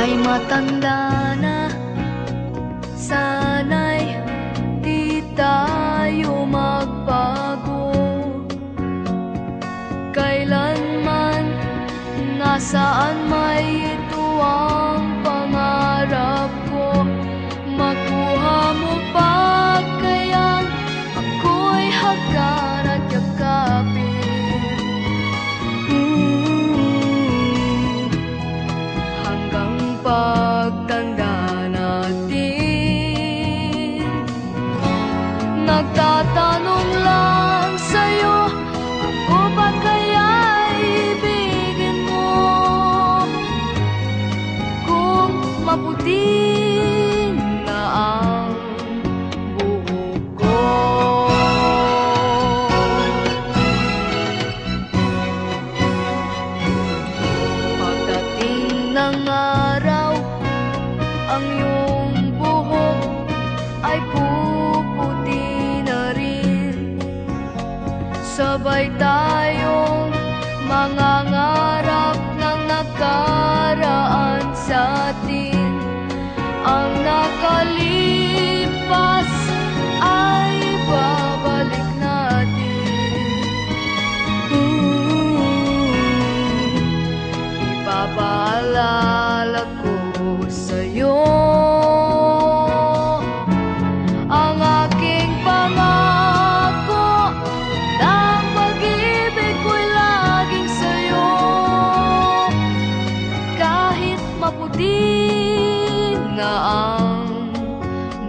ay matanda na. Sana'y di tayo magbago. Kailanman, nasaan may ito ang pangarap ko. Makuha mo pa kayang ako'y hagkan at yakapin. Hanggang pagtanda natin, nagtatanong lang sa'yo, ako ba kaya ibigin mo? Kung maputi na ang buhok ko. Pagdating ng araw, ang iyong buhok ay puputi na rin. Sabay tayong mangangarap ng nakaraan sa atin. Ang nakalipas ay babalik natin. Ipapaalala ko sa'yo ang aking pangako, na ang pag-ibig ko'y laging sa'yo. Kahit maputi na ang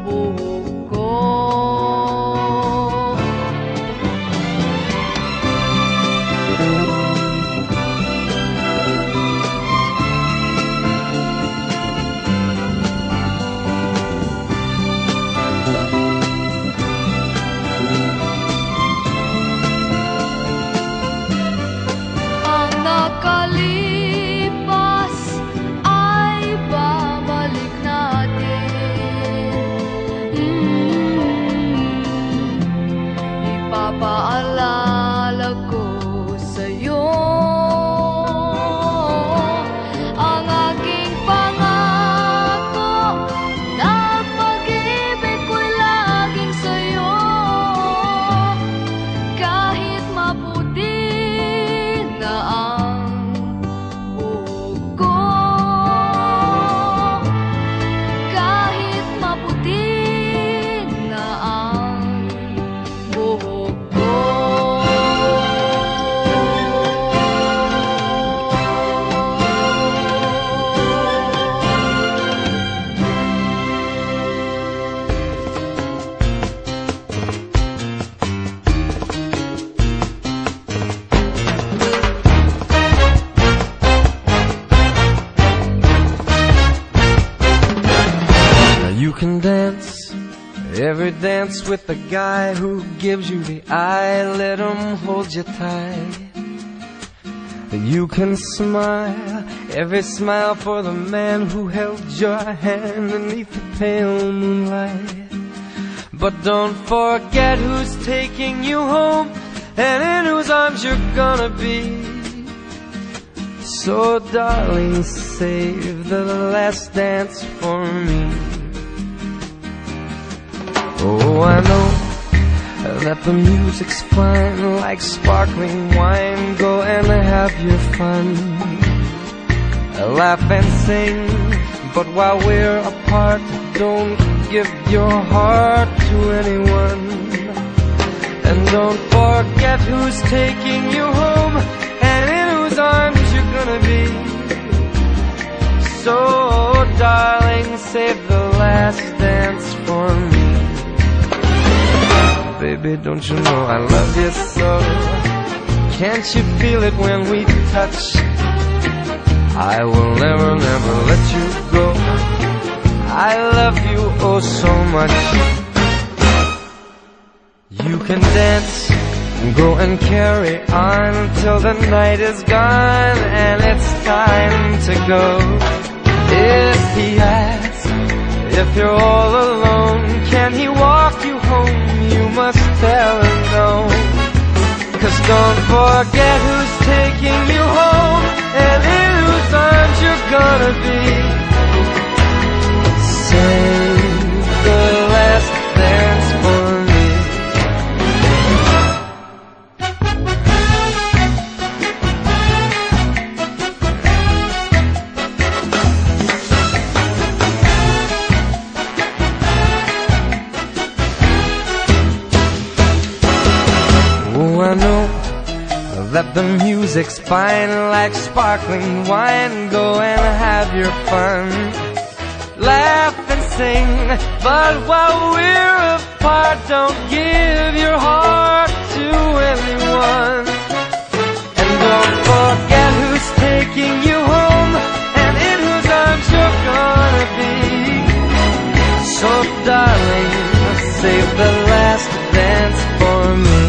buhok ko. Ang nakalipas ay babalik natin. Ipapaalala ko sa'yo ang aking pangako, na ang pag-ibig ko'y laging sa'yo. Kahit maputi na ang buhok ko. Kahit maputi na ang buhok ko. Now you can dance every dance with the guy who gives you the eye. Let him hold you tight. You can smile every smile for the man who held your hand beneath the pale moonlight. But don't forget who's taking you home and in whose arms you're gonna be. So darling, save the last dance for me. Oh, I know that the music's fine, like sparkling wine. Go and have your fun, laugh and sing. But while we're apart, don't give your heart to anyone. And don't forget who's taking you home and in whose arms you're gonna be. So darling, save the last dance for me. Baby, don't you know I love you so? Can't you feel it when we touch? I will never, never let you go. I love you oh so much. You can dance, go and carry on till the night is gone and it's time to go. If he asks if you're all alone, can he walk you home? You must tell him no. 'Cause don't forget who's taking you home and in whose arms you're gonna be. Let the music's fine like sparkling wine. Go and have your fun, laugh and sing. But while we're apart, don't give your heart to anyone. And don't forget who's taking you home and in whose arms you're gonna be. So darling, save the last dance for me.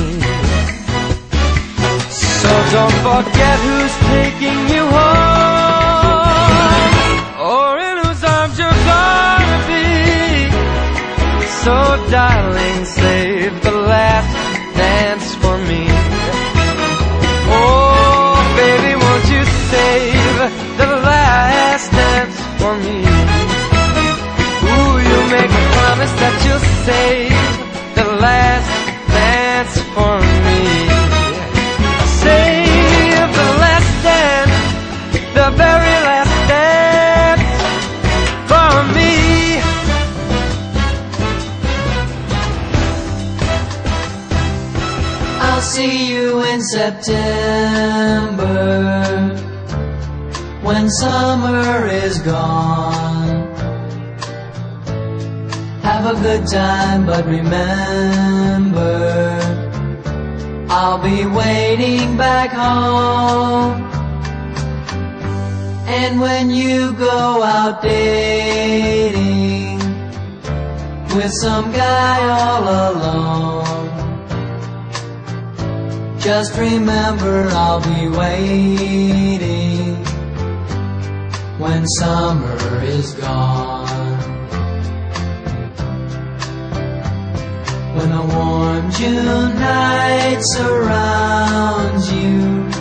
So don't forget who's taking you home, or in whose arms you're gonna be. So darling, save the last dance for me. Oh baby, won't you save the last dance for me? Ooh, you make a promise that you'll save the last dance for me. Save the last dance, the very last dance for me. I'll see you in September, when summer is gone. Have a good time, but remember, I'll be waiting back home. And when you go out dating with some guy all alone, just remember I'll be waiting when summer is gone. When a warm June night surrounds you,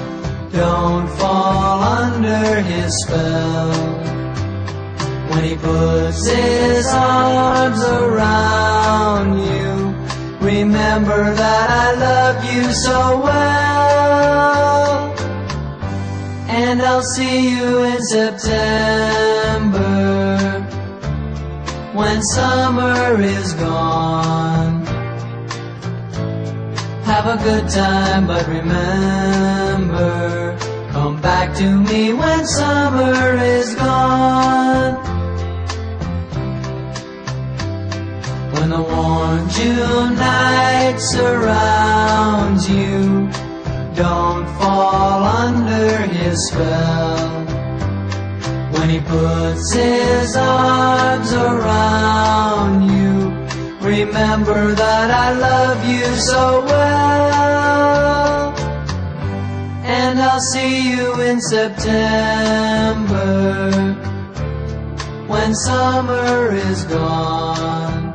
don't fall under his spell. When he puts his arms around you, remember that I love you so well. And I'll see you in September, when summer is gone. Have a good time, but remember, come back to me when summer is gone. When the warm June night surrounds you, don't fall under his spell. When he puts his arms around you, remember that I love you so well. And I'll see you in September, when summer is gone.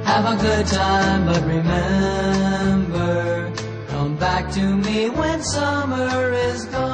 Have a good time, but remember, come back to me when summer is gone.